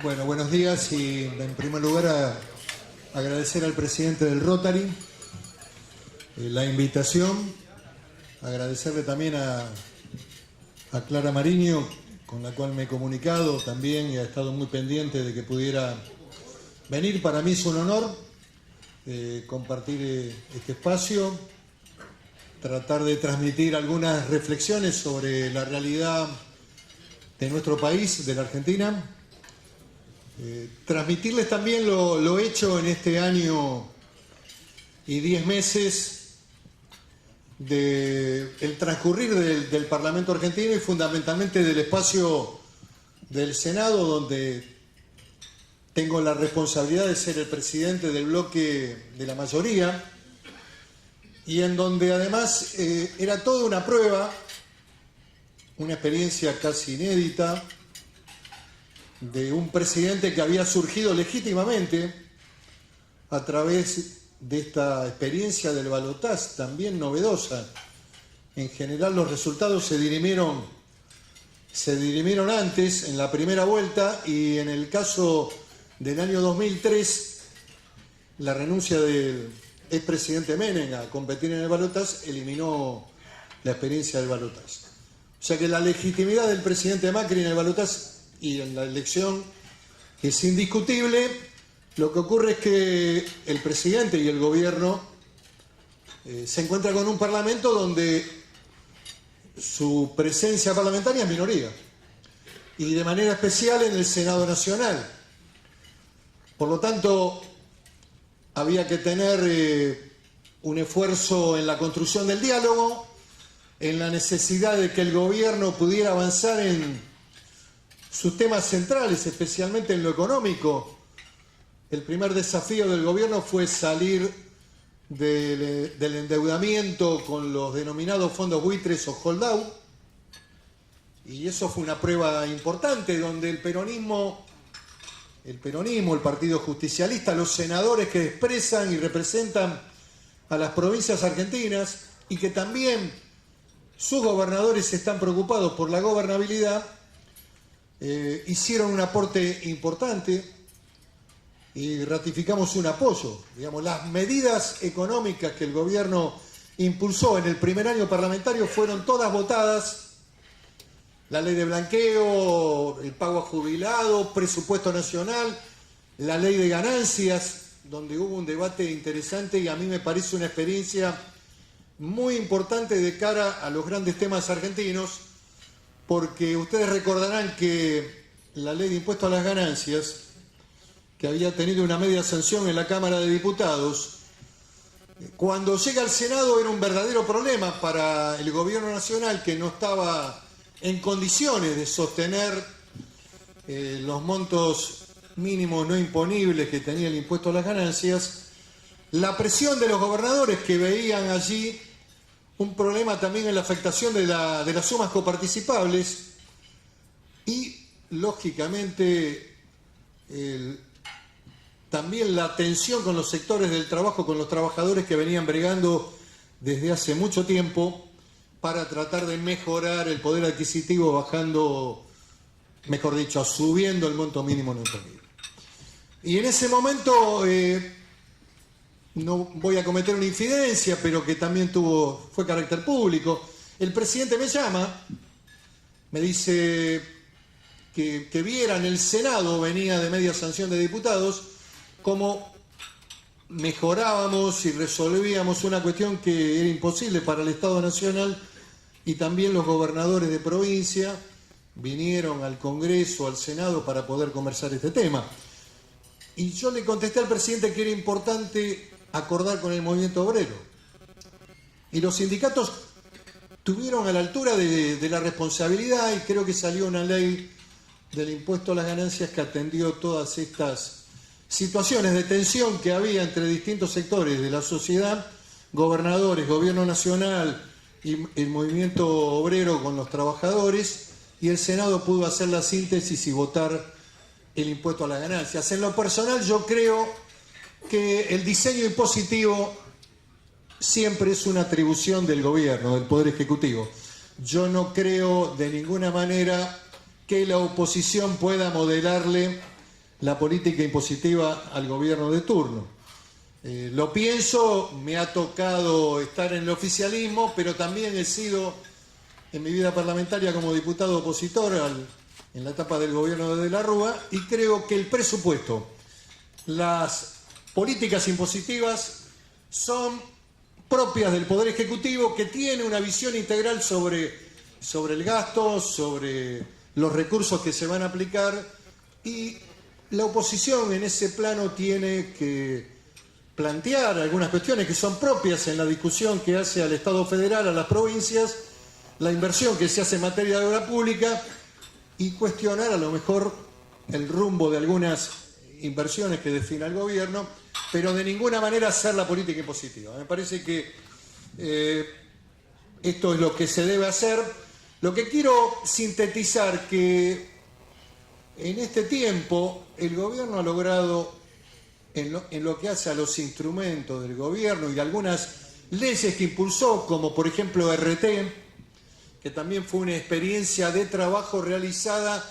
Bueno, buenos días y en primer lugar agradecer al presidente del Rotary la invitación, agradecerle también a Clara Mariño, con la cual me he comunicado también y ha estado muy pendiente de que pudiera venir. Para mí es un honor compartir este espacio, tratar de transmitir algunas reflexiones sobre la realidad de nuestro país, de la Argentina. Transmitirles también lo hecho en este año y 10 meses del transcurrir del Parlamento argentino y fundamentalmente del espacio del Senado, donde tengo la responsabilidad de ser el presidente del bloque de la mayoría y en donde además era toda una prueba, una experiencia casi inédita de un presidente que había surgido legítimamente a través de esta experiencia del balotaje también novedosa. En general los resultados se dirimieron antes, en la primera vuelta, y en el caso del año 2003, la renuncia del expresidente Menem a competir en el balotaje eliminó la experiencia del balotaje. O sea que la legitimidad del presidente Macri en el balotaje y en la elección es indiscutible. Lo que ocurre es que el presidente y el gobierno se encuentran con un parlamento donde su presencia parlamentaria es minoría, y de manera especial en el Senado Nacional. Por lo tanto, había que tener un esfuerzo en la construcción del diálogo, en la necesidad de que el gobierno pudiera avanzar en sus temas centrales, especialmente en lo económico. El primer desafío del gobierno fue salir del endeudamiento con los denominados fondos buitres o holdout, y eso fue una prueba importante donde el peronismo, el Partido Justicialista, los senadores que expresan y representan a las provincias argentinas y que también sus gobernadores están preocupados por la gobernabilidad, hicieron un aporte importante y ratificamos un apoyo. Digamos, las medidas económicas que el gobierno impulsó en el primer año parlamentario fueron todas votadas: la ley de blanqueo, el pago a jubilado, presupuesto nacional, la ley de ganancias, donde hubo un debate interesante y a mí me parece una experiencia muy importante de cara a los grandes temas argentinos, porque ustedes recordarán que la ley de impuesto a las ganancias, que había tenido una media sanción en la Cámara de Diputados, cuando llega al Senado era un verdadero problema para el gobierno nacional, que no estaba en condiciones de sostener los montos mínimos no imponibles que tenía el impuesto a las ganancias. La presión de los gobernadores, que veían allí un problema también en la afectación de las sumas coparticipables, y lógicamente también la tensión con los sectores del trabajo, con los trabajadores que venían bregando desde hace mucho tiempo para tratar de mejorar el poder adquisitivo, bajando, mejor dicho, subiendo el monto mínimo no imponible. Y en ese momento, no voy a cometer una infidencia, pero que también fue carácter público, el presidente me llama, me dice que viera en el Senado, venía de media sanción de diputados, cómo mejorábamos y resolvíamos una cuestión que era imposible para el Estado Nacional, y también los gobernadores de provincia vinieron al Congreso, al Senado, para poder conversar este tema. Y yo le contesté al presidente que era importante acordar con el movimiento obrero. Y los sindicatos tuvieron a la altura de la responsabilidad, y creo que salió una ley del impuesto a las ganancias que atendió todas estas situaciones de tensión que había entre distintos sectores de la sociedad, gobernadores, gobierno nacional y el movimiento obrero con los trabajadores, y el Senado pudo hacer la síntesis y votar el impuesto a las ganancias. En lo personal, yo creo que el diseño impositivo siempre es una atribución del gobierno, del Poder Ejecutivo. Yo no creo de ninguna manera que la oposición pueda modelarle la política impositiva al gobierno de turno. Lo pienso, me ha tocado estar en el oficialismo, pero también he sido en mi vida parlamentaria como diputado opositor en la etapa del gobierno de la Rúa, y creo que el presupuesto, las políticas impositivas son propias del Poder Ejecutivo, que tiene una visión integral sobre el gasto, sobre los recursos que se van a aplicar, y la oposición en ese plano tiene que plantear algunas cuestiones que son propias en la discusión que hace al Estado federal, a las provincias, la inversión que se hace en materia de obra pública, y cuestionar a lo mejor el rumbo de algunas inversiones que defina el gobierno, pero de ninguna manera hacer la política impositiva. Me parece que esto es lo que se debe hacer. Lo que quiero sintetizar, que en este tiempo el gobierno ha logrado, en lo que hace a los instrumentos del gobierno y de algunas leyes que impulsó, como por ejemplo RT, que también fue una experiencia de trabajo realizada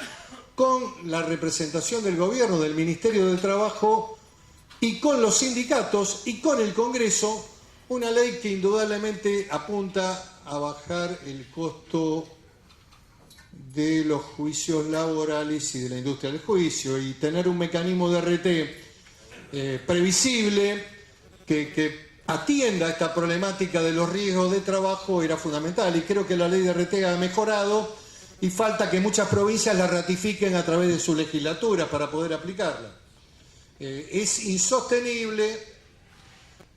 con la representación del gobierno, del Ministerio del Trabajo, y con los sindicatos y con el Congreso, una ley que indudablemente apunta a bajar el costo de los juicios laborales y de la industria del juicio, y tener un mecanismo de RT previsible que atienda a esta problemática de los riesgos de trabajo era fundamental, y creo que la ley de RT ha mejorado, y falta que muchas provincias la ratifiquen a través de su legislatura para poder aplicarla. Es insostenible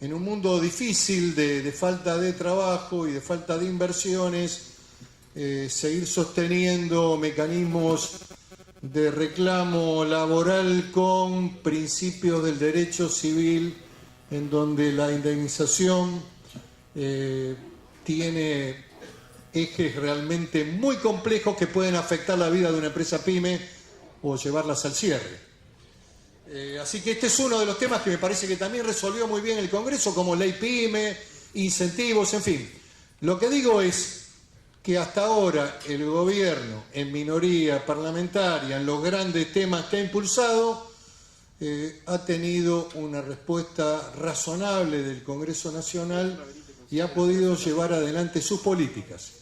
en un mundo difícil de falta de trabajo y de falta de inversiones seguir sosteniendo mecanismos de reclamo laboral con principios del derecho civil, en donde la indemnización tiene ejes realmente muy complejos que pueden afectar la vida de una empresa pyme o llevarlas al cierre. Así que este es uno de los temas que me parece que también resolvió muy bien el Congreso, como ley pyme, incentivos, en fin. Lo que digo es que hasta ahora el gobierno, en minoría parlamentaria, en los grandes temas que ha impulsado, ha tenido una respuesta razonable del Congreso Nacional y ha podido llevar adelante sus políticas.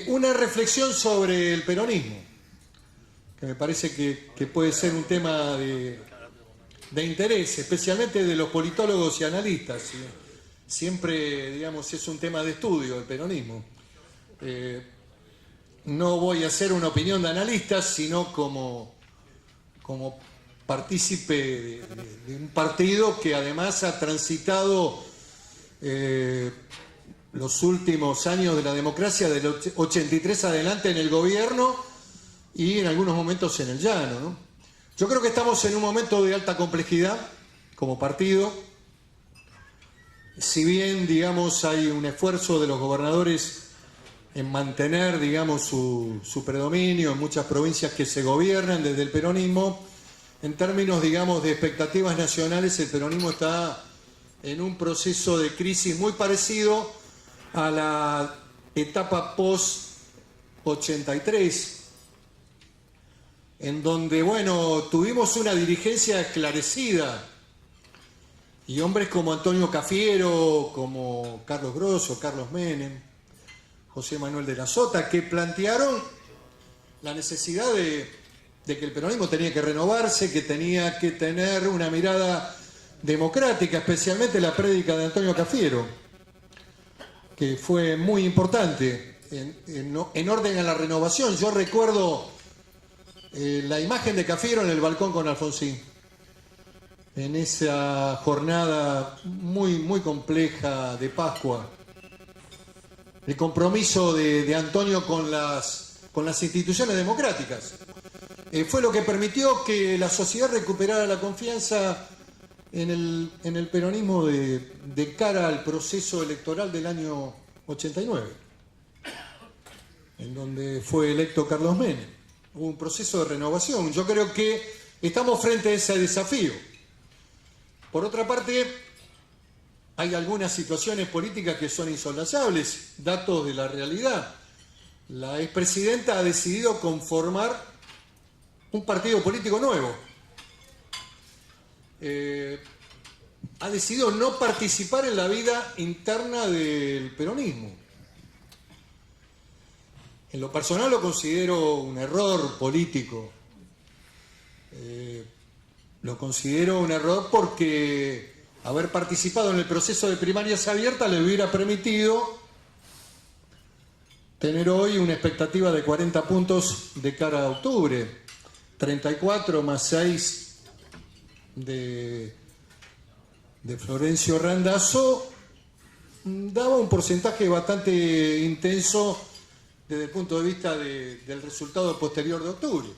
Una reflexión sobre el peronismo, que me parece que puede ser un tema de interés, especialmente de los politólogos y analistas. Siempre, digamos, es un tema de estudio el peronismo. No voy a hacer una opinión de analistas, sino como partícipe de un partido que además ha transitado los últimos años de la democracia, del 83 adelante, en el gobierno y en algunos momentos en el llano, ¿no? Yo creo que estamos en un momento de alta complejidad como partido. Si bien, digamos, hay un esfuerzo de los gobernadores en mantener, digamos, su predominio en muchas provincias que se gobiernan desde el peronismo, en términos, digamos, de expectativas nacionales, el peronismo está en un proceso de crisis muy parecido a la etapa post-83, en donde, bueno, tuvimos una dirigencia esclarecida y hombres como Antonio Cafiero, como Carlos Grosso, Carlos Menem, José Manuel de la Sota, que plantearon la necesidad de que el peronismo tenía que renovarse, que tenía que tener una mirada democrática, especialmente la prédica de Antonio Cafiero, que fue muy importante en orden a la renovación. Yo recuerdo la imagen de Cafiero en el balcón con Alfonsín, en esa jornada muy, muy compleja de Pascua. El compromiso de Antonio con las instituciones democráticas fue lo que permitió que la sociedad recuperara la confianza en el peronismo de cara al proceso electoral del año 89, en donde fue electo Carlos Menem. Hubo un proceso de renovación. Yo creo que estamos frente a ese desafío. Por otra parte, hay algunas situaciones políticas que son insoslanzables, datos de la realidad. La expresidenta ha decidido conformar un partido político nuevo, ha decidido no participar en la vida interna del peronismo. En lo personal lo considero un error político. Lo considero un error porque haber participado en el proceso de primarias abiertas le hubiera permitido tener hoy una expectativa de 40 puntos de cara a octubre. 34 más 6 de Florencio Randazzo daba un porcentaje bastante intenso desde el punto de vista del resultado posterior de octubre.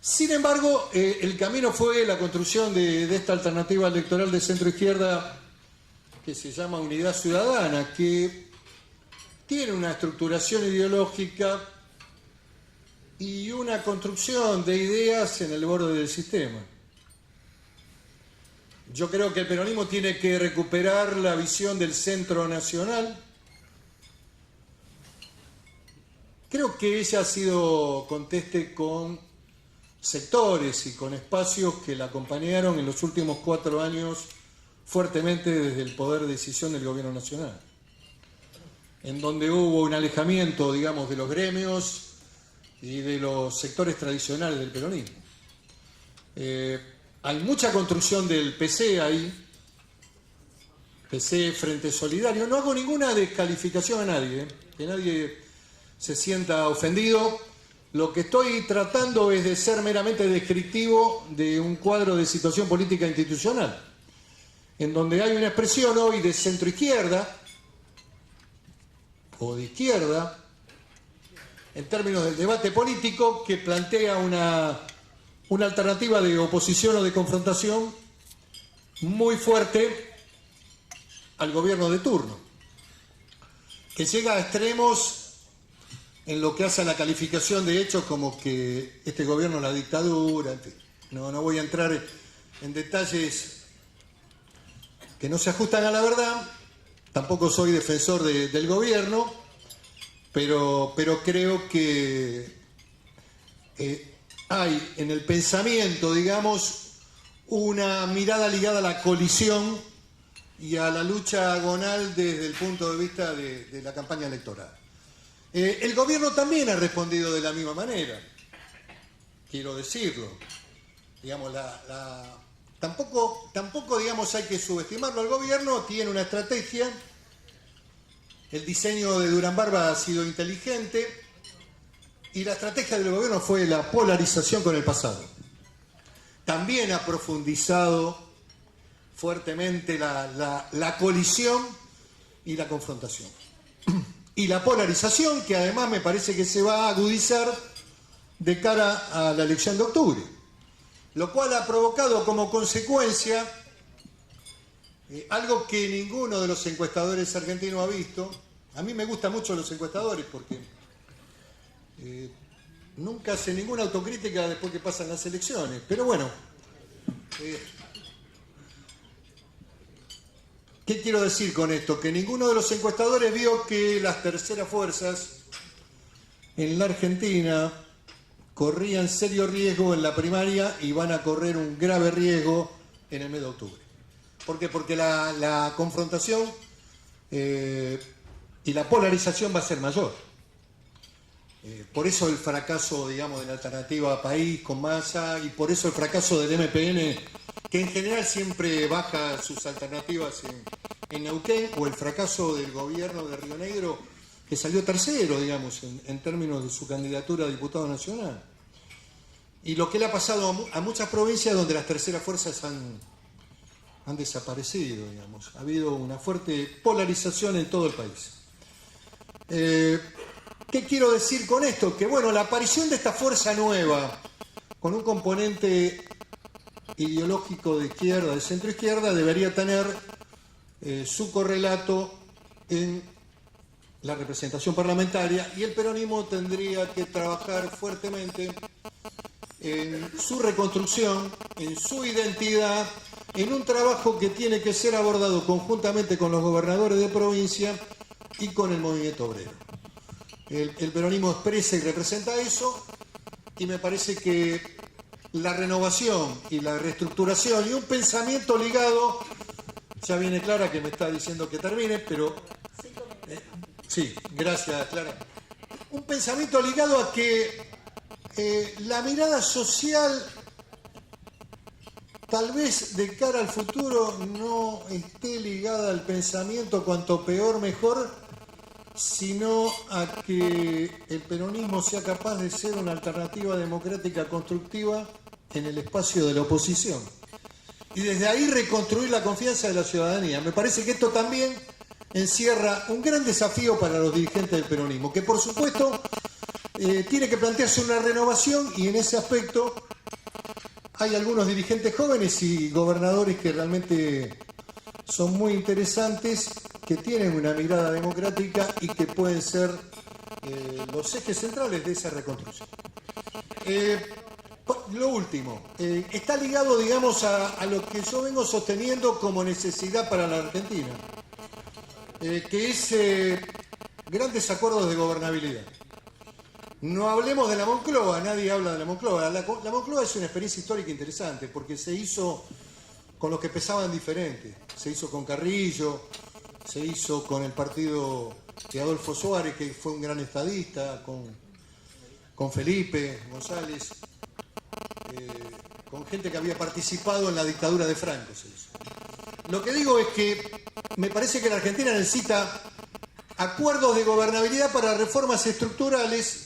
Sin embargo, el camino fue la construcción de esta alternativa electoral de centro-izquierda que se llama Unidad Ciudadana, que tiene una estructuración ideológica y una construcción de ideas en el borde del sistema. Yo creo que el peronismo tiene que recuperar la visión del centro nacional. Creo que ella ha sido conteste con sectores y con espacios que la acompañaron en los últimos 4 años fuertemente desde el poder de decisión del gobierno nacional, en donde hubo un alejamiento, digamos, de los gremios y de los sectores tradicionales del peronismo. Hay mucha construcción del PC ahí, PC Frente Solidario. No hago ninguna descalificación a nadie, que nadie se sienta ofendido. Lo que estoy tratando es de ser meramente descriptivo de un cuadro de situación política institucional, en donde hay una expresión hoy de centroizquierda o de izquierda, en términos del debate político, que plantea una alternativa de oposición o de confrontación muy fuerte al gobierno de turno, que llega a extremos en lo que hace a la calificación de hechos como que este gobierno es la dictadura, en fin. No voy a entrar en detalles que no se ajustan a la verdad, tampoco soy defensor del gobierno, pero creo que hay en el pensamiento, digamos, una mirada ligada a la colisión y a la lucha agonal desde el punto de vista de la campaña electoral. El gobierno también ha respondido de la misma manera, quiero decirlo. Digamos, tampoco digamos, hay que subestimarlo. El gobierno tiene una estrategia. El diseño de Durán Barba ha sido inteligente y la estrategia del gobierno fue la polarización con el pasado. También ha profundizado fuertemente la colisión y la confrontación. Y la polarización, que además me parece que se va a agudizar de cara a la elección de octubre, lo cual ha provocado como consecuencia algo que ninguno de los encuestadores argentinos ha visto. A mí me gustan mucho los encuestadores porque nunca hacen ninguna autocrítica después que pasan las elecciones, pero bueno, ¿qué quiero decir con esto? Que ninguno de los encuestadores vio que las terceras fuerzas en la Argentina corrían serio riesgo en la primaria y van a correr un grave riesgo en el mes de octubre. ¿Por qué? Porque la confrontación y la polarización va a ser mayor. Por eso el fracaso, digamos, de la alternativa País con Massa, y por eso el fracaso del MPN, que en general siempre baja sus alternativas en Neuquén, o el fracaso del gobierno de Río Negro, que salió tercero, digamos, en términos de su candidatura a diputado nacional. Y lo que le ha pasado a muchas provincias donde las terceras fuerzas han desaparecido, digamos. Ha habido una fuerte polarización en todo el país. ¿Qué quiero decir con esto? Que bueno, la aparición de esta fuerza nueva, con un componente ideológico de izquierda, de centro izquierda, debería tener su correlato en la representación parlamentaria, y el peronismo tendría que trabajar fuertemente en su reconstrucción, en su identidad, en un trabajo que tiene que ser abordado conjuntamente con los gobernadores de provincia y con el movimiento obrero. El peronismo expresa y representa eso, y me parece que la renovación y la reestructuración y un pensamiento ligado, ya viene Clara que me está diciendo que termine, pero sí, gracias Clara, un pensamiento ligado a que la mirada social tal vez de cara al futuro no esté ligada al pensamiento cuanto peor mejor, sino a que el peronismo sea capaz de ser una alternativa democrática constructiva en el espacio de la oposición. Y desde ahí reconstruir la confianza de la ciudadanía. Me parece que esto también encierra un gran desafío para los dirigentes del peronismo, que por supuesto tiene que plantearse una renovación, y en ese aspecto hay algunos dirigentes jóvenes y gobernadores que realmente son muy interesantes, que tienen una mirada democrática y que pueden ser los ejes centrales de esa reconstrucción. Lo último, está ligado, digamos, a lo que yo vengo sosteniendo como necesidad para la Argentina, que es grandes acuerdos de gobernabilidad. No hablemos de la Moncloa, nadie habla de la Moncloa. La Moncloa es una experiencia histórica interesante porque se hizo con los que pensaban diferente. Se hizo con Carrillo, se hizo con el partido de Adolfo Suárez, que fue un gran estadista, con Felipe González, con gente que había participado en la dictadura de Franco. Se hizo. Lo que digo es que me parece que la Argentina necesita acuerdos de gobernabilidad para reformas estructurales.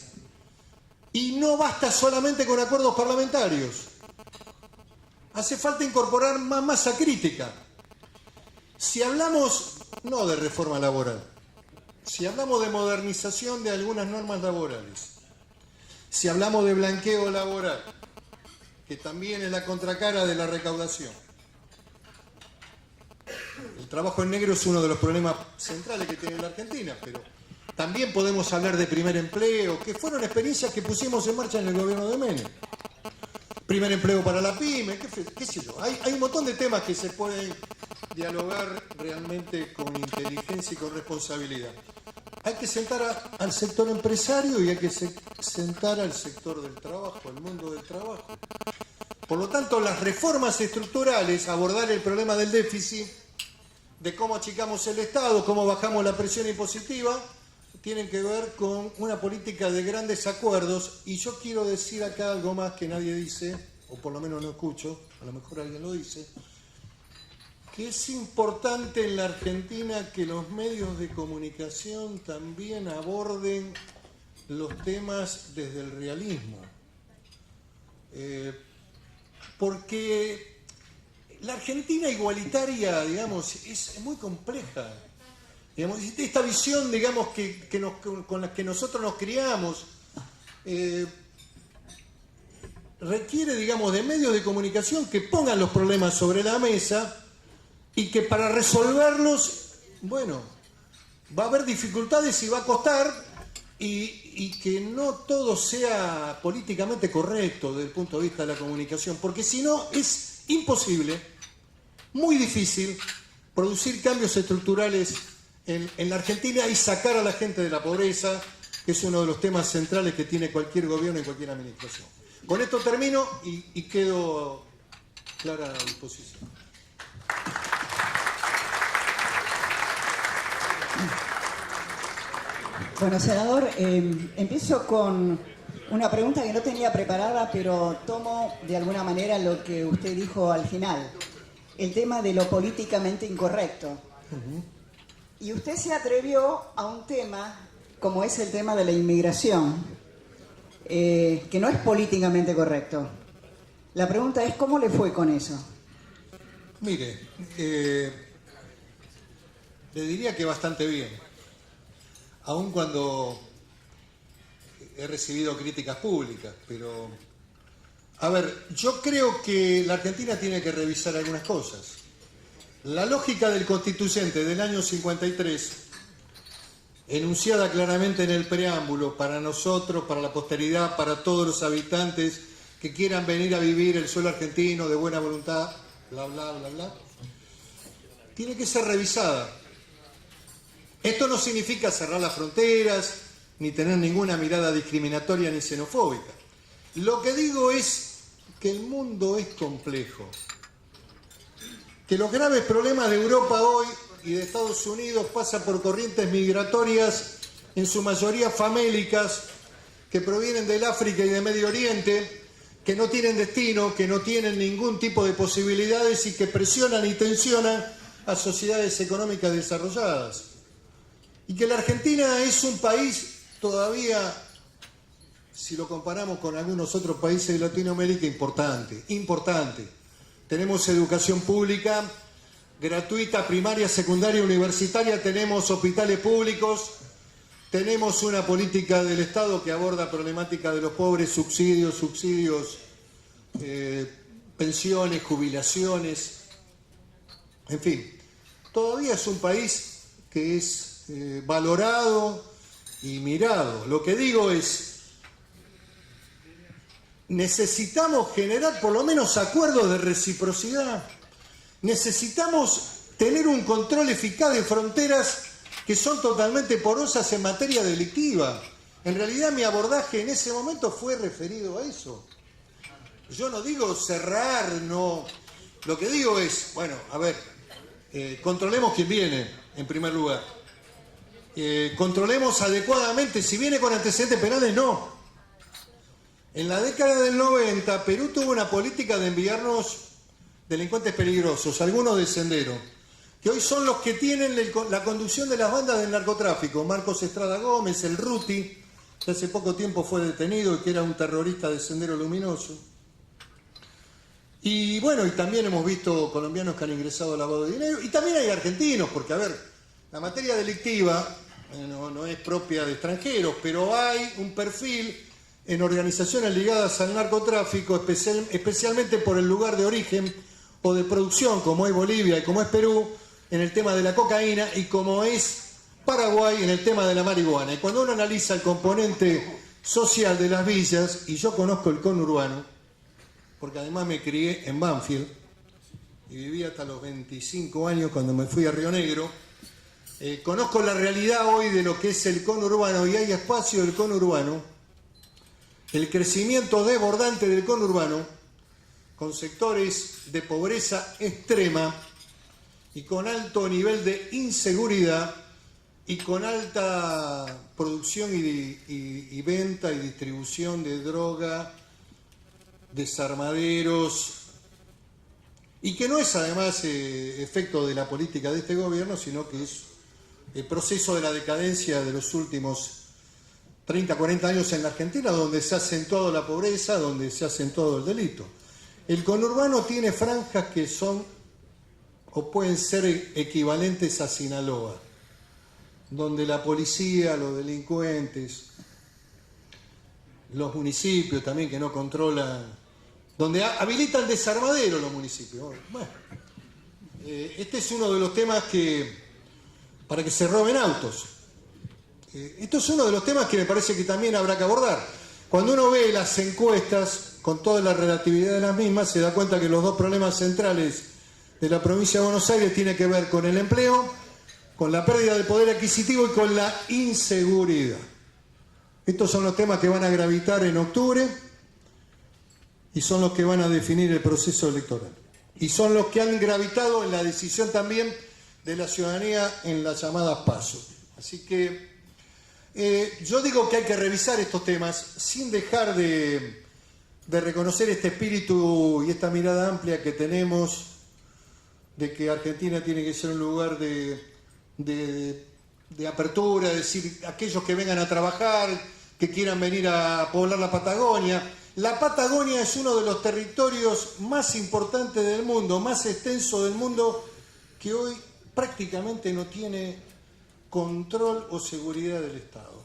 Y no basta solamente con acuerdos parlamentarios. Hace falta incorporar más masa crítica. Si hablamos no de reforma laboral, si hablamos de modernización de algunas normas laborales, si hablamos de blanqueo laboral, que también es la contracara de la recaudación. El trabajo en negro es uno de los problemas centrales que tiene la Argentina, pero también podemos hablar de primer empleo, que fueron experiencias que pusimos en marcha en el gobierno de Menem. Primer empleo para la pyme, qué sé yo. Hay un montón de temas que se pueden dialogar realmente con inteligencia y con responsabilidad. Hay que sentar al sector empresario y hay que sentar al sector del trabajo, al mundo del trabajo. Por lo tanto, las reformas estructurales, abordar el problema del déficit, de cómo achicamos el Estado, cómo bajamos la presión impositiva, tienen que ver con una política de grandes acuerdos. Y yo quiero decir acá algo más que nadie dice, o por lo menos no escucho, a lo mejor alguien lo dice, que es importante en la Argentina que los medios de comunicación también aborden los temas desde el realismo. Porque la Argentina igualitaria, digamos, es muy compleja. Digamos, esta visión, digamos, con la que nosotros nos criamos, requiere, digamos, de medios de comunicación que pongan los problemas sobre la mesa y que para resolverlos, bueno, va a haber dificultades y va a costar, y que no todo sea políticamente correcto desde el punto de vista de la comunicación, porque si no es imposible, muy difícil, producir cambios estructurales en la Argentina y sacar a la gente de la pobreza, que es uno de los temas centrales que tiene cualquier gobierno y cualquier administración. Con esto termino y quedo clara a disposición. Bueno, senador, empiezo con una pregunta que no tenía preparada, pero tomo de alguna manera lo que usted dijo al final, el tema de lo políticamente incorrecto. Uh-huh. Y usted se atrevió a un tema como es el tema de la inmigración, que no es políticamente correcto. La pregunta es, ¿cómo le fue con eso? Mire, le diría que bastante bien, aun cuando he recibido críticas públicas, pero a ver, yo creo que la Argentina tiene que revisar algunas cosas. La lógica del constituyente del año 53, enunciada claramente en el preámbulo, para nosotros, para la posteridad, para todos los habitantes que quieran venir a vivir el suelo argentino de buena voluntad, bla, bla, bla, bla, tiene que ser revisada. Esto no significa cerrar las fronteras, ni tener ninguna mirada discriminatoria ni xenofóbica. Lo que digo es que el mundo es complejo, que los graves problemas de Europa hoy y de Estados Unidos pasan por corrientes migratorias, en su mayoría famélicas, que provienen del África y de Medio Oriente, que no tienen destino, que no tienen ningún tipo de posibilidades y que presionan y tensionan a sociedades económicas desarrolladas. Y que la Argentina es un país todavía, si lo comparamos con algunos otros países de Latinoamérica, importante. Tenemos educación pública, gratuita, primaria, secundaria, universitaria, tenemos hospitales públicos, tenemos una política del Estado que aborda problemática de los pobres, subsidios, pensiones, jubilaciones, en fin. Todavía es un país que es valorado y mirado. Lo que digo es, necesitamos generar por lo menos acuerdos de reciprocidad. Necesitamos tener un control eficaz de fronteras que son totalmente porosas en materia delictiva. En realidad mi abordaje en ese momento fue referido a eso. Yo no digo cerrar, no. Lo que digo es, bueno, a ver, controlemos quién viene, en primer lugar. Controlemos adecuadamente. Si viene con antecedentes penales, no. En la década del 90, Perú tuvo una política de enviarnos delincuentes peligrosos, algunos de sendero, que hoy son los que tienen la conducción de las bandas del narcotráfico. Marcos Estrada Gómez, el Ruti, que hace poco tiempo fue detenido y que era un terrorista de Sendero Luminoso. Y bueno, y también hemos visto colombianos que han ingresado al lavado de dinero, y también hay argentinos, porque a ver, la materia delictiva no es propia de extranjeros, pero hay un perfil en organizaciones ligadas al narcotráfico, especialmente por el lugar de origen o de producción, como es Bolivia y como es Perú, en el tema de la cocaína, y como es Paraguay en el tema de la marihuana. Y cuando uno analiza el componente social de las villas, y yo conozco el conurbano, porque además me crié en Banfield, y viví hasta los 25 años cuando me fui a Río Negro, conozco la realidad hoy de lo que es el conurbano, y hay espacio del conurbano, el crecimiento desbordante del conurbano, con sectores de pobreza extrema y con alto nivel de inseguridad y con alta producción y venta y distribución de droga, desarmaderos, y que no es además efecto de la política de este gobierno, sino que es el proceso de la decadencia de los últimos 30, 40 años en la Argentina, donde se ha acentuado la pobreza, donde se ha acentuado el delito. El conurbano tiene franjas que son o pueden ser equivalentes a Sinaloa, donde la policía, los delincuentes, los municipios también que no controlan, donde habilitan desarmadero los municipios. Bueno, este es uno de los temas para que se roben autos. Esto es uno de los temas que me parece que también habrá que abordar. Cuando uno ve las encuestas, con toda la relatividad de las mismas, se da cuenta que los dos problemas centrales de la provincia de Buenos Aires tienen que ver con el empleo, con la pérdida de poder adquisitivo y con la inseguridad. Estos son los temas que van a gravitar en octubre y son los que van a definir el proceso electoral. Y son los que han gravitado en la decisión también de la ciudadanía en las llamadas PASO. Así que yo digo que hay que revisar estos temas sin dejar de reconocer este espíritu y esta mirada amplia que tenemos de que Argentina tiene que ser un lugar de apertura, es decir, aquellos que vengan a trabajar, que quieran venir a poblar la Patagonia. La Patagonia es uno de los territorios más importantes del mundo, más extenso del mundo, que hoy prácticamente no tiene control o seguridad del Estado.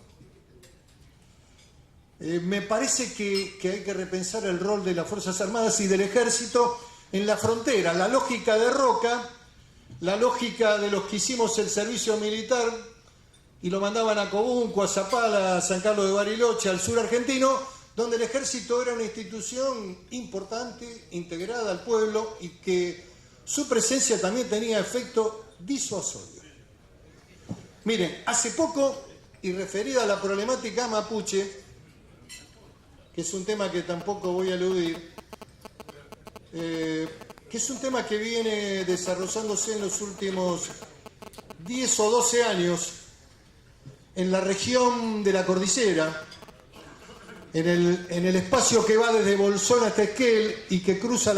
Me parece que hay que repensar el rol de las Fuerzas Armadas y del Ejército en la frontera. La lógica de Roca, la lógica de los que hicimos el servicio militar y lo mandaban a Cobunco, a Zapala, a San Carlos de Bariloche, al sur argentino, donde el Ejército era una institución importante, integrada al pueblo y que su presencia también tenía efecto disuasorio. Miren, hace poco, y referida a la problemática mapuche, que es un tema que tampoco voy a eludir, que es un tema que viene desarrollándose en los últimos 10 o 12 años en la región de la cordillera, en el espacio que va desde Bolsón hasta Esquel y que cruza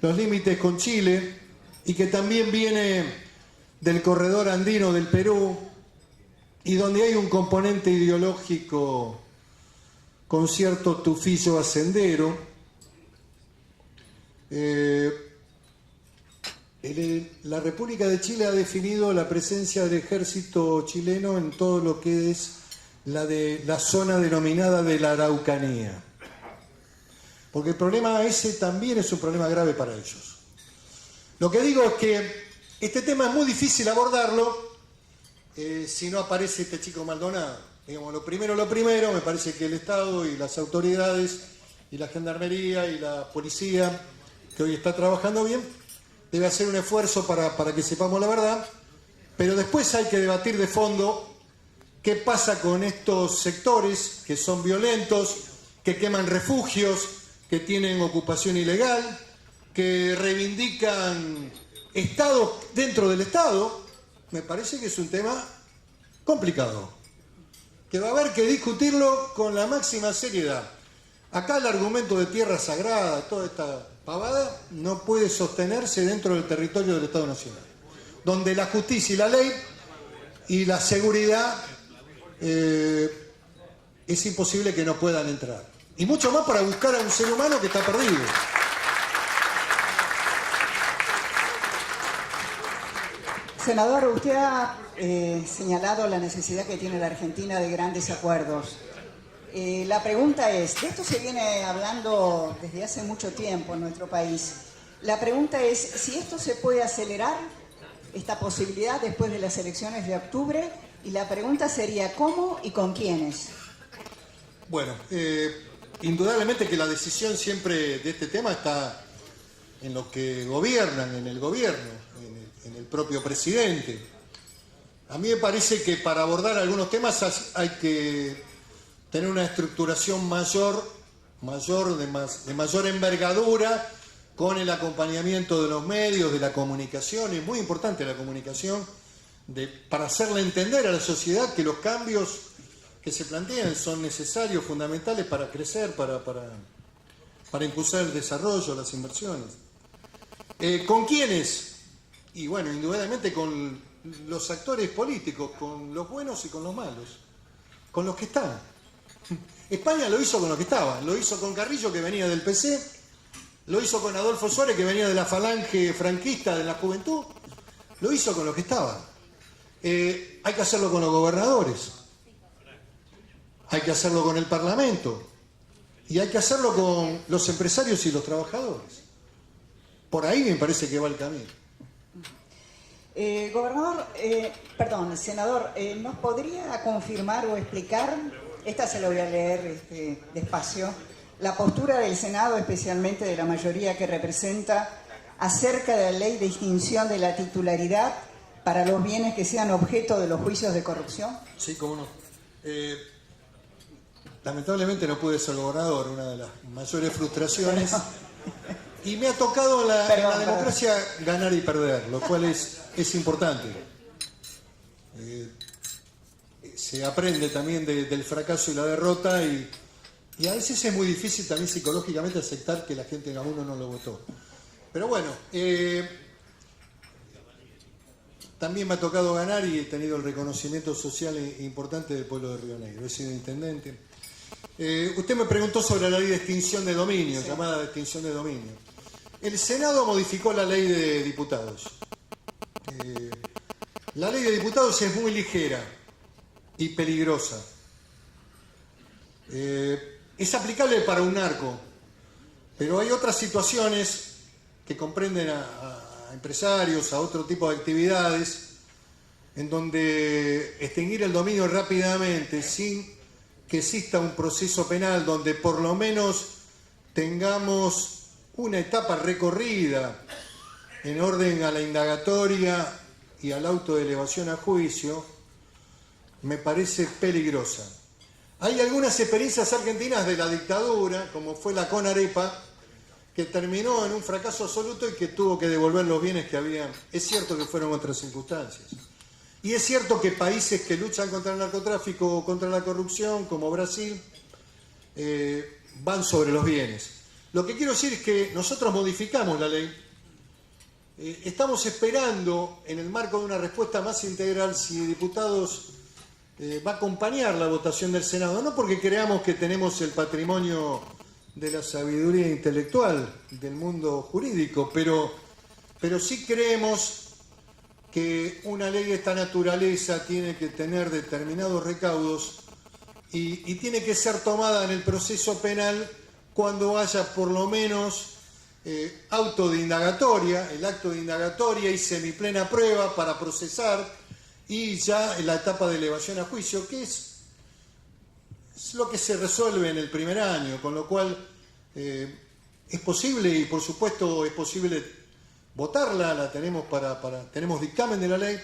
los límites con Chile y que también viene del corredor andino del Perú y donde hay un componente ideológico con cierto tufillo hacendero. La República de Chile ha definido la presencia del ejército chileno en todo lo que es la zona denominada de la Araucanía. Porque el problema ese también es un problema grave para ellos. Lo que digo es que este tema es muy difícil abordarlo si no aparece este chico Maldonado. Digamos, lo primero, me parece que el Estado y las autoridades y la Gendarmería y la Policía, que hoy está trabajando bien, debe hacer un esfuerzo para que sepamos la verdad, pero después hay que debatir de fondo qué pasa con estos sectores que son violentos, que queman refugios, que tienen ocupación ilegal, que reivindican Estado dentro del Estado. Me parece que es un tema complicado, que va a haber que discutirlo con la máxima seriedad. Acá el argumento de tierra sagrada, toda esta pavada, no puede sostenerse dentro del territorio del Estado Nacional, donde la justicia y la ley y la seguridad es imposible que no puedan entrar. Y mucho más para buscar a un ser humano que está perdido. Senador, usted ha señalado la necesidad que tiene la Argentina de grandes acuerdos. La pregunta es, de esto se viene hablando desde hace mucho tiempo en nuestro país. La pregunta es si esto se puede acelerar, esta posibilidad después de las elecciones de octubre, y la pregunta sería ¿cómo y con quiénes? Bueno, indudablemente que la decisión siempre de este tema está en los que gobiernan, en el gobierno, en el propio presidente. A mí me parece que para abordar algunos temas hay que tener una estructuración mayor, de mayor envergadura, con el acompañamiento de los medios, de la comunicación. Es muy importante la comunicación para hacerle entender a la sociedad que los cambios que se plantean son necesarios, fundamentales para crecer, para impulsar el desarrollo, las inversiones. ¿Con quiénes? Y bueno, indudablemente con los actores políticos, con los buenos y con los malos, con los que están. España lo hizo con los que estaban, lo hizo con Carrillo, que venía del PC, lo hizo con Adolfo Suárez, que venía de la falange franquista de la juventud, lo hizo con los que estaban. Hay que hacerlo con los gobernadores, hay que hacerlo con el Parlamento y hay que hacerlo con los empresarios y los trabajadores. Por ahí me parece que va el camino. Senador, ¿nos podría confirmar o explicar, esta se la voy a leer despacio, la postura del Senado, especialmente de la mayoría que representa, acerca de la ley de extinción de la titularidad para los bienes que sean objeto de los juicios de corrupción? Sí, cómo no. Lamentablemente no pude ser gobernador, una de las mayores frustraciones. Y me ha tocado en la democracia ganar y perder, lo cual es importante. Se aprende también del fracaso y la derrota y a veces es muy difícil también psicológicamente aceptar que la gente a uno no lo votó. Pero bueno, también me ha tocado ganar y he tenido el reconocimiento social importante del pueblo de Río Negro. He sido intendente. Usted me preguntó sobre la ley de extinción de dominio, sí, llamada de extinción de dominio. El Senado modificó la ley de diputados. La ley de diputados es muy ligera y peligrosa. Es aplicable para un narco, pero hay otras situaciones que comprenden a empresarios, a otro tipo de actividades, en donde extinguir el dominio rápidamente, sin que exista un proceso penal, donde por lo menos tengamos una etapa recorrida en orden a la indagatoria y al auto de elevación a juicio, me parece peligrosa. Hay algunas experiencias argentinas de la dictadura, como fue la CONAREPA, que terminó en un fracaso absoluto y que tuvo que devolver los bienes que habían. Es cierto que fueron otras circunstancias. Y es cierto que países que luchan contra el narcotráfico o contra la corrupción, como Brasil, van sobre los bienes. Lo que quiero decir es que nosotros modificamos la ley. Estamos esperando, en el marco de una respuesta más integral, si Diputados va a acompañar la votación del Senado. No porque creamos que tenemos el patrimonio de la sabiduría intelectual del mundo jurídico, pero sí creemos que una ley de esta naturaleza tiene que tener determinados recaudos y tiene que ser tomada en el proceso penal cuando haya por lo menos auto de indagatoria, el acto de indagatoria y semiplena prueba para procesar y ya en la etapa de elevación a juicio, que es lo que se resuelve en el primer año, con lo cual es posible y por supuesto es posible votarla, la tenemos tenemos dictamen de la ley,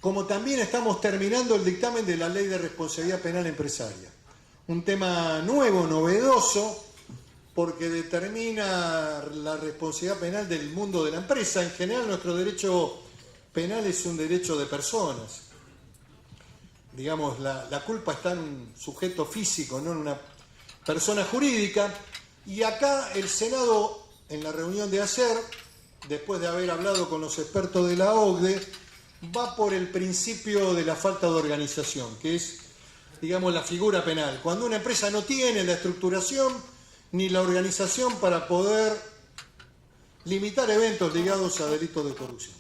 como también estamos terminando el dictamen de la ley de responsabilidad penal empresaria. Un tema nuevo, novedoso, porque determina la responsabilidad penal del mundo de la empresa. En general nuestro derecho penal es un derecho de personas. Digamos, la culpa está en un sujeto físico, no en una persona jurídica. Y acá el Senado, en la reunión de ayer, después de haber hablado con los expertos de la OCDE, va por el principio de la falta de organización, que es, digamos, la figura penal. Cuando una empresa no tiene la estructuración ni la organización para poder limitar eventos ligados a delitos de corrupción.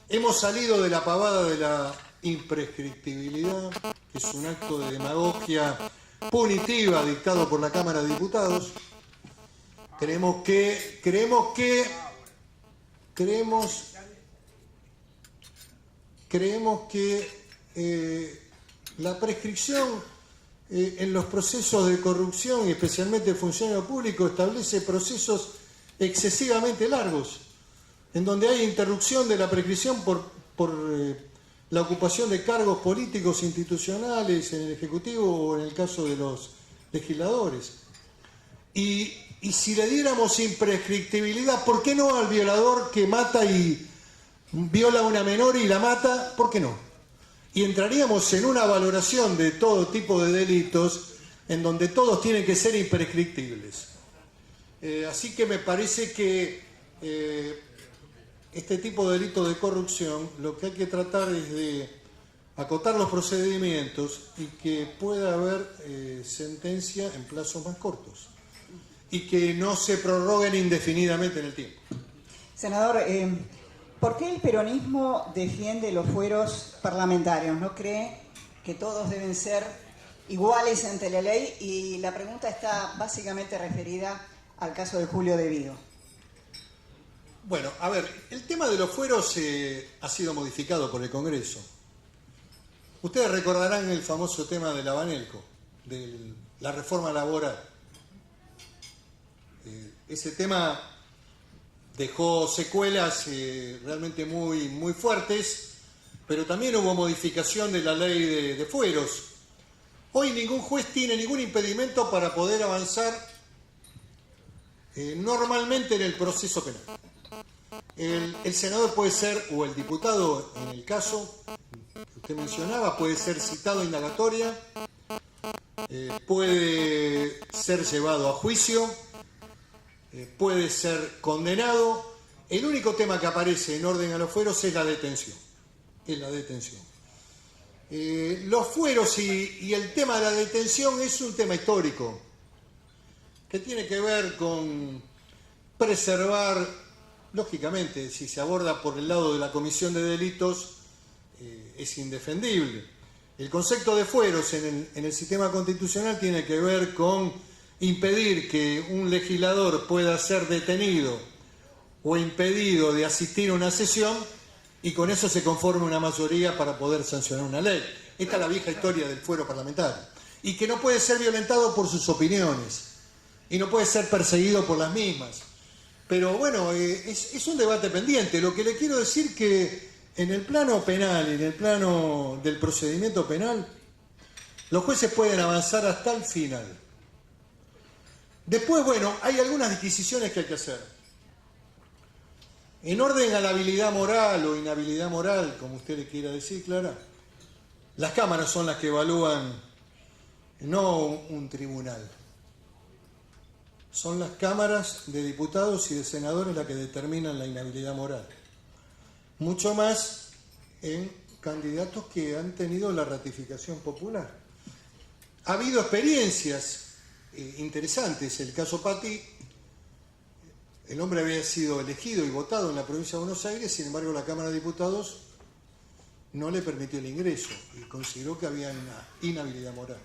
Hemos salido de la pavada de la imprescriptibilidad, que es un acto de demagogia punitiva dictado por la Cámara de Diputados. Creemos que la prescripción en los procesos de corrupción y especialmente el funcionario público establece procesos excesivamente largos, en donde hay interrupción de la prescripción por la ocupación de cargos políticos institucionales en el Ejecutivo o en el caso de los legisladores. Y si le diéramos imprescriptibilidad, ¿por qué no al violador que mata y viola a una menor y la mata? ¿Por qué no? Y entraríamos en una valoración de todo tipo de delitos en donde todos tienen que ser imprescriptibles. Así que me parece que este tipo de delitos de corrupción lo que hay que tratar es de acotar los procedimientos y que pueda haber sentencia en plazos más cortos y que no se prorroguen indefinidamente en el tiempo. Senador, ¿por qué el peronismo defiende los fueros parlamentarios? ¿No cree que todos deben ser iguales ante la ley? Y la pregunta está básicamente referida al caso de Julio De Vido. Bueno, a ver, el tema de los fueros ha sido modificado por el Congreso. Ustedes recordarán el famoso tema de la Banelco, de la reforma laboral. Ese tema dejó secuelas realmente muy fuertes, pero también hubo modificación de la ley de fueros. Hoy ningún juez tiene ningún impedimento para poder avanzar normalmente en el proceso penal. El senador puede ser, o el diputado, en el caso que usted mencionaba, puede ser citado a indagatoria, puede ser llevado a juicio, puede ser condenado. El único tema que aparece en orden a los fueros es la detención. Los fueros y el tema de la detención es un tema histórico que tiene que ver con preservar, lógicamente, si se aborda por el lado de la comisión de delitos, es indefendible. El concepto de fueros en el sistema constitucional tiene que ver con impedir que un legislador pueda ser detenido o impedido de asistir a una sesión y con eso se conforme una mayoría para poder sancionar una ley. Esta es la vieja historia del fuero parlamentario. Y que no puede ser violentado por sus opiniones y no puede ser perseguido por las mismas. Pero bueno, es un debate pendiente. Lo que le quiero decir que en el plano penal y en el plano del procedimiento penal, los jueces pueden avanzar hasta el final. Después, bueno, hay algunas disquisiciones que hay que hacer. En orden a la habilidad moral o inhabilidad moral, como usted le quiera decir, Clara, las cámaras son las que evalúan, no un tribunal. Son las cámaras de diputados y de senadores las que determinan la inhabilidad moral. Mucho más en candidatos que han tenido la ratificación popular. Ha habido experiencias interesantes. El caso Patti, el hombre había sido elegido y votado en la provincia de Buenos Aires, sin embargo la Cámara de Diputados no le permitió el ingreso y consideró que había una inhabilidad moral.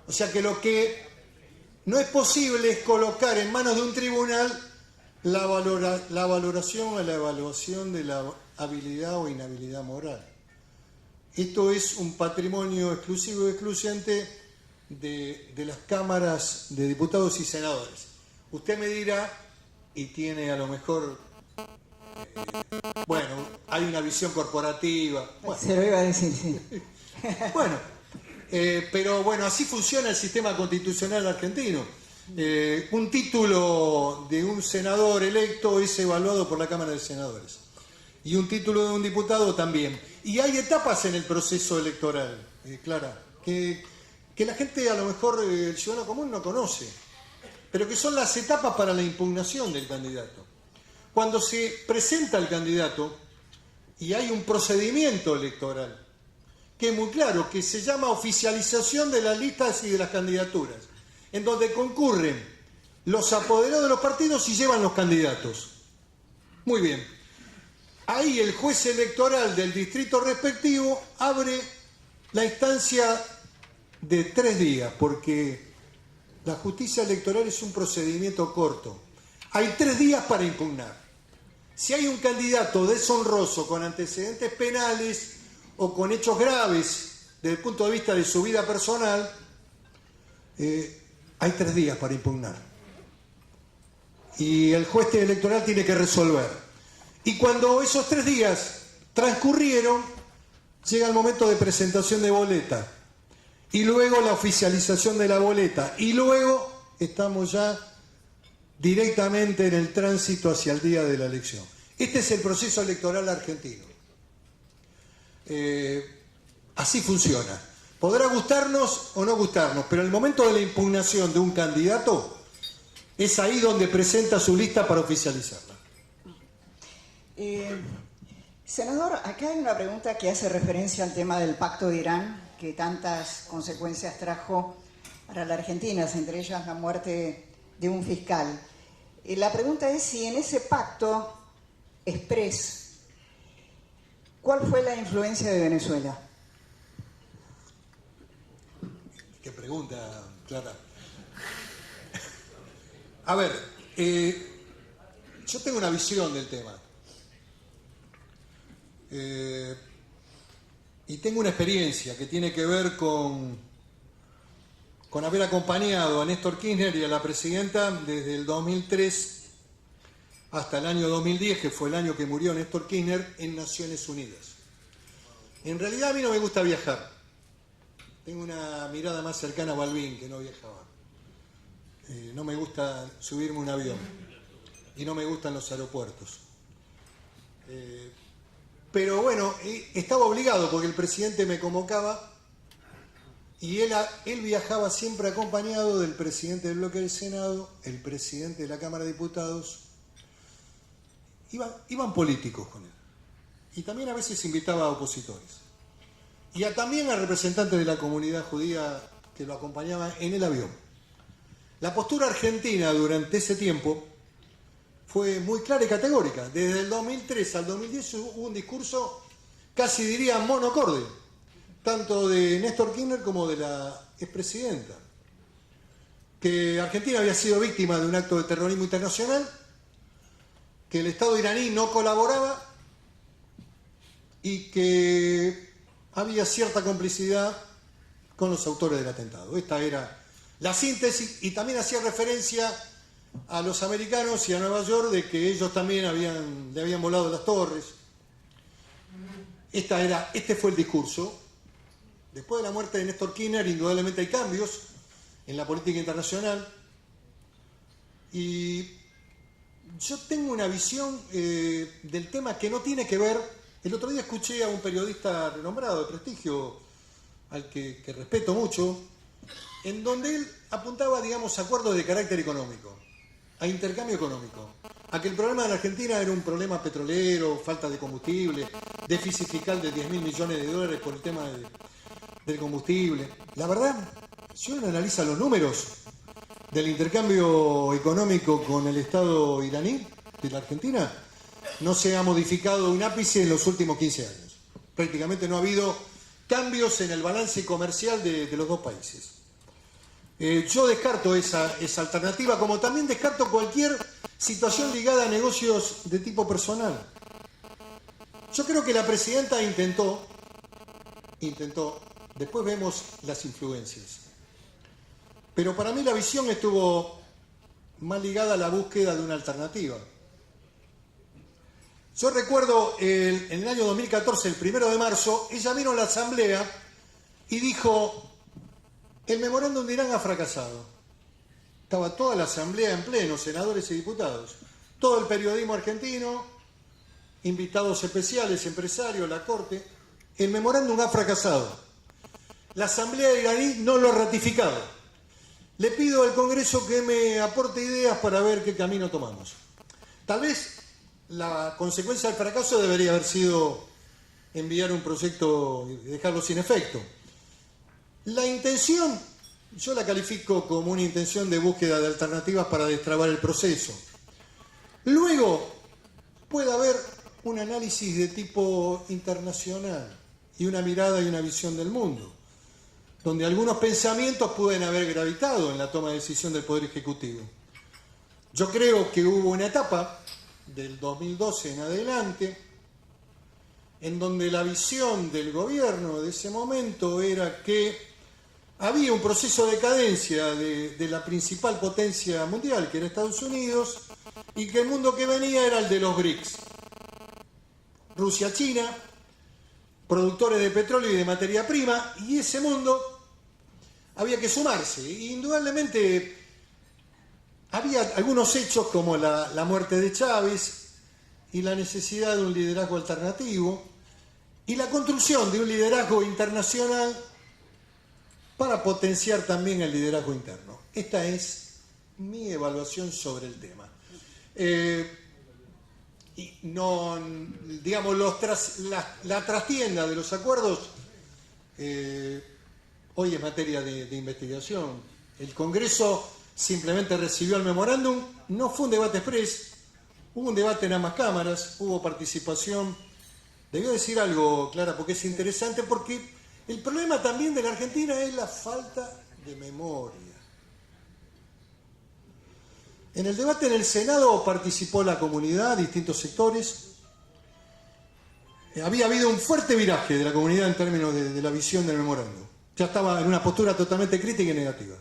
O sea que lo que no es posible es colocar en manos de un tribunal la valoración o la evaluación de la habilidad o inhabilidad moral. Esto es un patrimonio exclusivo y excluyente de las cámaras de diputados y senadores. Usted me dirá, y tiene a lo mejor, bueno, hay una visión corporativa. Bueno, se lo iba a decir, sí. Bueno, pero bueno, así funciona el sistema constitucional argentino. Un título de un senador electo es evaluado por la Cámara de Senadores. Y un título de un diputado también. Y hay etapas en el proceso electoral, Clara, que la gente, a lo mejor el ciudadano común no conoce, pero que son las etapas para la impugnación del candidato. Cuando se presenta el candidato y hay un procedimiento electoral, que es muy claro, que se llama oficialización de las listas y de las candidaturas, en donde concurren los apoderados de los partidos y llevan los candidatos. Muy bien. Ahí el juez electoral del distrito respectivo abre la instancia de 3 días, porque la justicia electoral es un procedimiento corto. Hay 3 días para impugnar. Si hay un candidato deshonroso con antecedentes penales o con hechos graves desde el punto de vista de su vida personal, hay 3 días para impugnar. Y el juez electoral tiene que resolver. Y cuando esos 3 días transcurrieron, llega el momento de presentación de boleta. Y luego la oficialización de la boleta. Y luego estamos ya directamente en el tránsito hacia el día de la elección. Este es el proceso electoral argentino. Así funciona. Podrá gustarnos o no gustarnos, pero el momento de la impugnación de un candidato es ahí donde presenta su lista para oficializarla. Senador, acá hay una pregunta que hace referencia al tema del pacto de Irán, que tantas consecuencias trajo para la Argentina, entre ellas la muerte de un fiscal. La pregunta es si en ese pacto exprés, ¿cuál fue la influencia de Venezuela? Qué pregunta, Clara. A ver, yo tengo una visión del tema. Y tengo una experiencia que tiene que ver con haber acompañado a Néstor Kirchner y a la presidenta desde el 2003 hasta el año 2010, que fue el año que murió Néstor Kirchner, en Naciones Unidas. En realidad a mí no me gusta viajar. Tengo una mirada más cercana a Balbín, que no viajaba. No me gusta subirme a un avión y no me gustan los aeropuertos. Pero bueno, estaba obligado porque el presidente me convocaba y él viajaba siempre acompañado del presidente del bloque del Senado, el presidente de la Cámara de Diputados. Iban políticos con él. Y también a veces invitaba a opositores. Y también a representantes de la comunidad judía que lo acompañaban en el avión. La postura argentina durante ese tiempo fue muy clara y categórica. Desde el 2003 al 2010 hubo un discurso, casi diría monocorde, tanto de Néstor Kirchner como de la expresidenta, que Argentina había sido víctima de un acto de terrorismo internacional, que el Estado iraní no colaboraba y que había cierta complicidad con los autores del atentado. Esta era la síntesis, y también hacía referencia a los americanos y a Nueva York de que ellos también le habían volado las torres. Este fue el discurso. Después de la muerte de Néstor Kirchner, indudablemente hay cambios en la política internacional y yo tengo una visión del tema que no tiene que ver. El otro día escuché a un periodista renombrado de prestigio, al que respeto mucho, en donde él apuntaba, digamos, a acuerdos de carácter económico, a intercambio económico, a que el problema de la Argentina era un problema petrolero, falta de combustible, déficit fiscal de 10.000 millones de dólares por el tema del combustible. La verdad, si uno analiza los números del intercambio económico con el Estado iraní de la Argentina, no se ha modificado un ápice en los últimos 15 años. Prácticamente no ha habido cambios en el balance comercial de los dos países. Yo descarto esa alternativa, como también descarto cualquier situación ligada a negocios de tipo personal. Yo creo que la presidenta intentó, después vemos las influencias. Pero para mí la visión estuvo más ligada a la búsqueda de una alternativa. Yo recuerdo en el año 2014, el 1 de marzo, ella vino a la asamblea y dijo: el memorándum de Irán ha fracasado. Estaba toda la asamblea en pleno, senadores y diputados, todo el periodismo argentino, invitados especiales, empresarios, la corte. El memorándum ha fracasado. La asamblea iraní no lo ha ratificado. Le pido al Congreso que me aporte ideas para ver qué camino tomamos. Tal vez la consecuencia del fracaso debería haber sido enviar un proyecto y dejarlo sin efecto. La intención, yo la califico como una intención de búsqueda de alternativas para destrabar el proceso. Luego puede haber un análisis de tipo internacional y una mirada y una visión del mundo, donde algunos pensamientos pueden haber gravitado en la toma de decisión del Poder Ejecutivo. Yo creo que hubo una etapa del 2012 en adelante en donde la visión del gobierno de ese momento era que había un proceso de decadencia de la principal potencia mundial, que era Estados Unidos, y que el mundo que venía era el de los BRICS. Rusia, China, productores de petróleo y de materia prima, y ese mundo había que sumarse. E indudablemente había algunos hechos como la muerte de Chávez y la necesidad de un liderazgo alternativo y la construcción de un liderazgo internacional para potenciar también el liderazgo interno. Esta es mi evaluación sobre el tema. Y no, digamos, la trastienda de los acuerdos hoy es materia de investigación. El Congreso simplemente recibió el memorándum, no fue un debate express, hubo un debate en ambas cámaras, hubo participación. Debió decir algo, Clara, porque es interesante, porque el problema también de la Argentina es la falta de memoria. En el debate en el Senado participó la comunidad, distintos sectores. Había habido un fuerte viraje de la comunidad en términos de la visión del memorándum. Ya estaba en una postura totalmente crítica y negativa,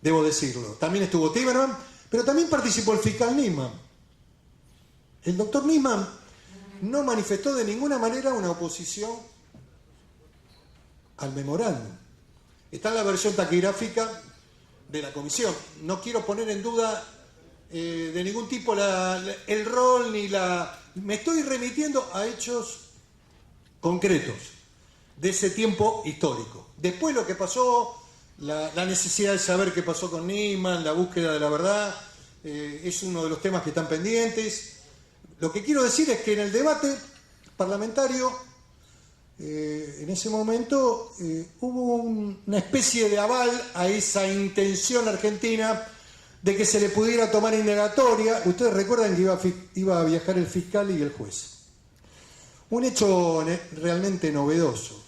debo decirlo. También estuvo Timerman, pero también participó el fiscal Nisman. El doctor Nisman no manifestó de ninguna manera una oposición al memorándum. Está en la versión taquigráfica de la comisión. No quiero poner en duda de ningún tipo el rol ni la... Me estoy remitiendo a hechos concretos de ese tiempo histórico. Después lo que pasó, la necesidad de saber qué pasó con Nisman, la búsqueda de la verdad, es uno de los temas que están pendientes. Lo que quiero decir es que en el debate parlamentario, en ese momento, hubo una especie de aval a esa intención argentina de que se le pudiera tomar indagatoria. Ustedes recuerdan que iba a viajar el fiscal y el juez. Un hecho realmente novedoso,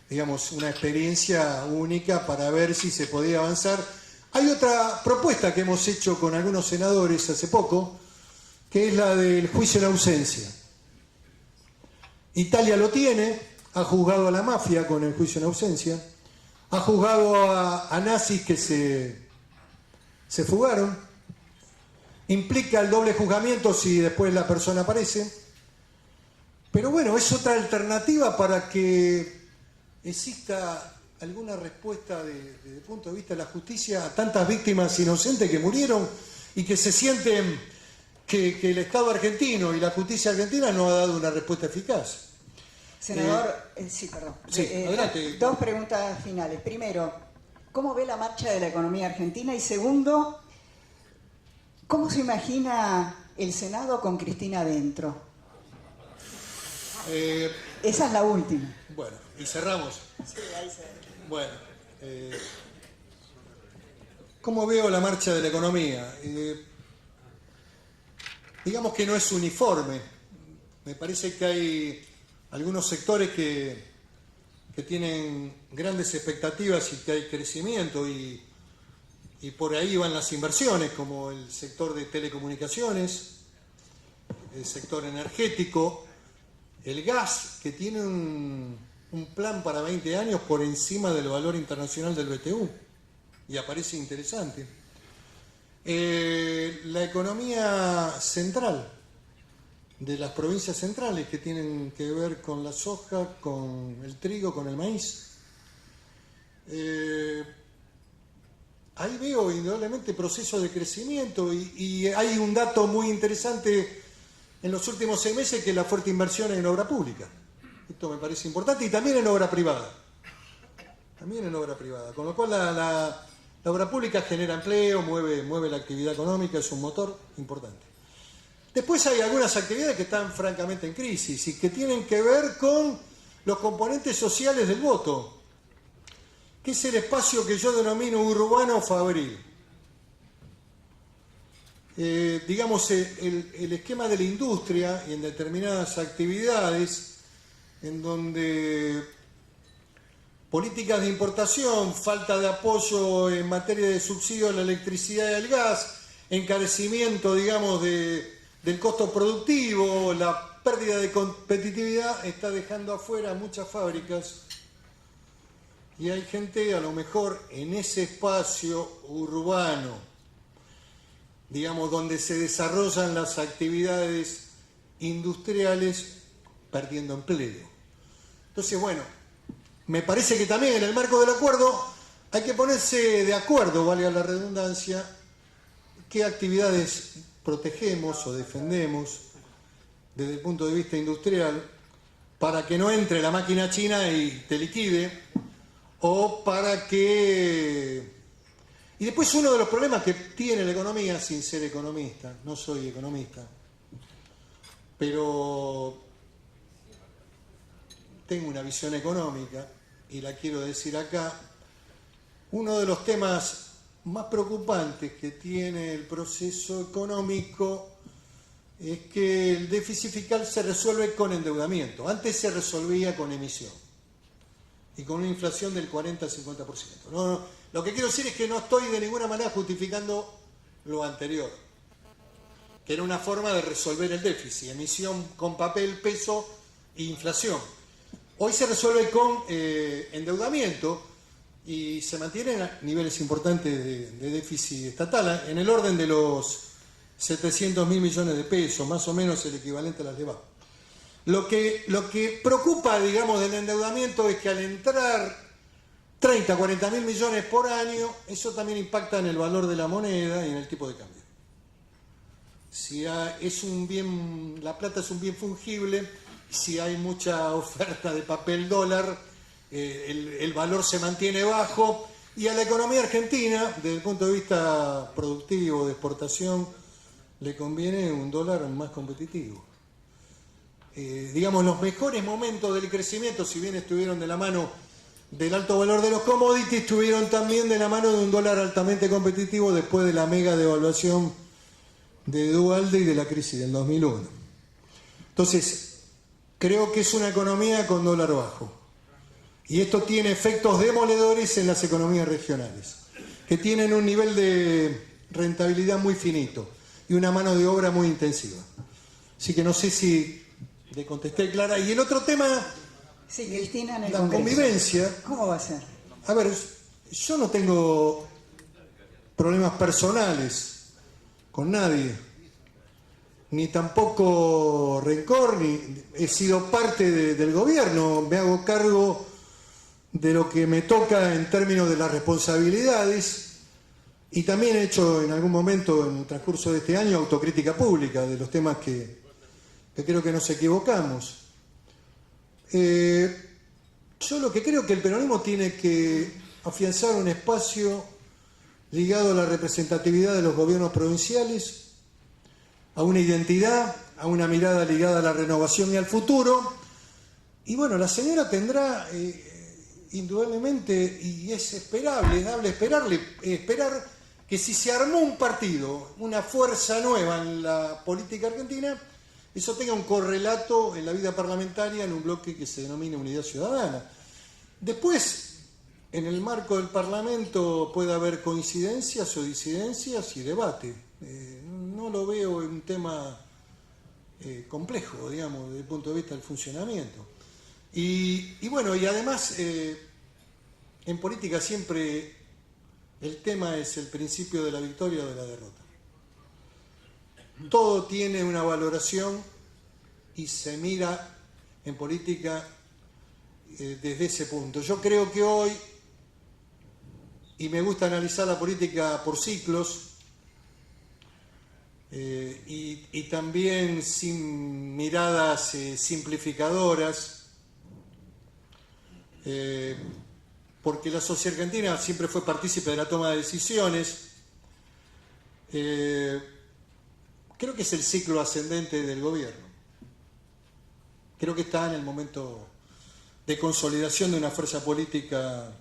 digamos, una experiencia única para ver si se podía avanzar. Hay otra propuesta que hemos hecho con algunos senadores hace poco, que es la del juicio en ausencia. Italia lo tiene, ha juzgado a la mafia con el juicio en ausencia, ha juzgado a nazis que se fugaron, implica el doble juzgamiento si después la persona aparece, pero bueno, es otra alternativa para que exista alguna respuesta desde el punto de vista de la justicia a tantas víctimas inocentes que murieron y que se sienten que el Estado argentino y la justicia argentina no ha dado una respuesta eficaz. Senador, sí, perdón. Sí, adelante. Dos preguntas finales. Primero, ¿cómo ve la marcha de la economía argentina? Y segundo, ¿cómo se imagina el Senado con Cristina adentro? Esa es la última. Bueno, y cerramos. Sí, ahí se... Bueno, ¿cómo veo la marcha de la economía? Digamos que no es uniforme. Me parece que hay algunos sectores que tienen grandes expectativas y que hay crecimiento y por ahí van las inversiones, como el sector de telecomunicaciones, el sector energético, el gas, que tiene un plan para 20 años por encima del valor internacional del BTU, y aparece interesante. La economía central, de las provincias centrales, que tienen que ver con la soja, con el trigo, con el maíz. Ahí veo indudablemente procesos de crecimiento y hay un dato muy interesante en los últimos 6 meses, que es la fuerte inversión en obra pública. Esto me parece importante, y también en obra privada. También en obra privada. Con lo cual la obra pública genera empleo, mueve la actividad económica, es un motor importante. Después hay algunas actividades que están francamente en crisis y que tienen que ver con los componentes sociales del voto, que es el espacio que yo denomino urbano fabril. Digamos, el esquema de la industria y en determinadas actividades en donde políticas de importación, falta de apoyo en materia de subsidio a la electricidad y al gas, encarecimiento, digamos, del costo productivo, la pérdida de competitividad está dejando afuera muchas fábricas, y hay gente a lo mejor en ese espacio urbano, digamos, donde se desarrollan las actividades industriales, perdiendo empleo. Entonces, bueno, me parece que también en el marco del acuerdo hay que ponerse de acuerdo, valga la redundancia, qué actividades protegemos o defendemos desde el punto de vista industrial para que no entre la máquina china y te liquide, o para que... Y después uno de los problemas que tiene la economía, sin ser economista, no soy economista, pero tengo una visión económica y la quiero decir acá, uno de los temas más preocupantes que tiene el proceso económico es que el déficit fiscal se resuelve con endeudamiento. Antes se resolvía con emisión y con una inflación del 40-50%. No, lo que quiero decir es que no estoy de ninguna manera justificando lo anterior, que era una forma de resolver el déficit, emisión con papel, peso e inflación. Hoy se resuelve con endeudamiento, y se mantienen niveles importantes de déficit estatal, en el orden de los 700.000 millones de pesos, más o menos el equivalente a las de abajo. Lo que preocupa, digamos, del endeudamiento es que al entrar 30, 40.000 millones por año, eso también impacta en el valor de la moneda y en el tipo de cambio. Si es un bien, la plata es un bien fungible, si hay mucha oferta de papel dólar, el valor se mantiene bajo, y a la economía argentina, desde el punto de vista productivo, de exportación, le conviene un dólar más competitivo. Digamos, los mejores momentos del crecimiento, si bien estuvieron de la mano del alto valor de los commodities, estuvieron también de la mano de un dólar altamente competitivo después de la mega devaluación de Duhalde y de la crisis del 2001. Entonces, creo que es una economía con dólar bajo. Y esto tiene efectos demoledores en las economías regionales, que tienen un nivel de rentabilidad muy finito y una mano de obra muy intensiva. Así que no sé si le contesté clara. Y el otro tema, sí, Cristina, en el la Congreso. convivencia. ¿Cómo va a ser? A ver, yo no tengo problemas personales con nadie, ni tampoco rencor, ni he sido parte del gobierno, me hago cargo de lo que me toca en términos de las responsabilidades. Y también he hecho en algún momento en el transcurso de este año autocrítica pública de los temas que creo que nos equivocamos. Yo lo que creo que el peronismo tiene que afianzar un espacio ligado a la representatividad de los gobiernos provinciales, a una identidad, a una mirada ligada a la renovación y al futuro. Y bueno, la señora tendrá indudablemente, y es esperable, es dable esperar que si se armó un partido, una fuerza nueva en la política argentina, eso tenga un correlato en la vida parlamentaria en un bloque que se denomina Unidad Ciudadana. Después, en el marco del Parlamento puede haber coincidencias o disidencias y debate. No lo veo en un tema complejo, digamos, desde el punto de vista del funcionamiento. Y bueno, y además, en política siempre el tema es el principio de la victoria o de la derrota. Todo tiene una valoración y se mira en política desde ese punto. Yo creo que hoy, y me gusta analizar la política por ciclos, y también sin miradas simplificadoras, porque la sociedad argentina siempre fue partícipe de la toma de decisiones. Creo que es el ciclo ascendente del gobierno. Creo que está en el momento de consolidación de una fuerza política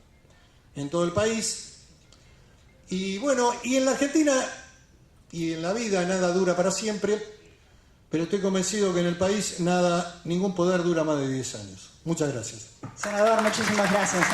en todo el país. Y bueno, y en la Argentina y en la vida nada dura para siempre, pero estoy convencido que en el país ningún poder dura más de 10 años. Muchas gracias. Senador, muchísimas gracias.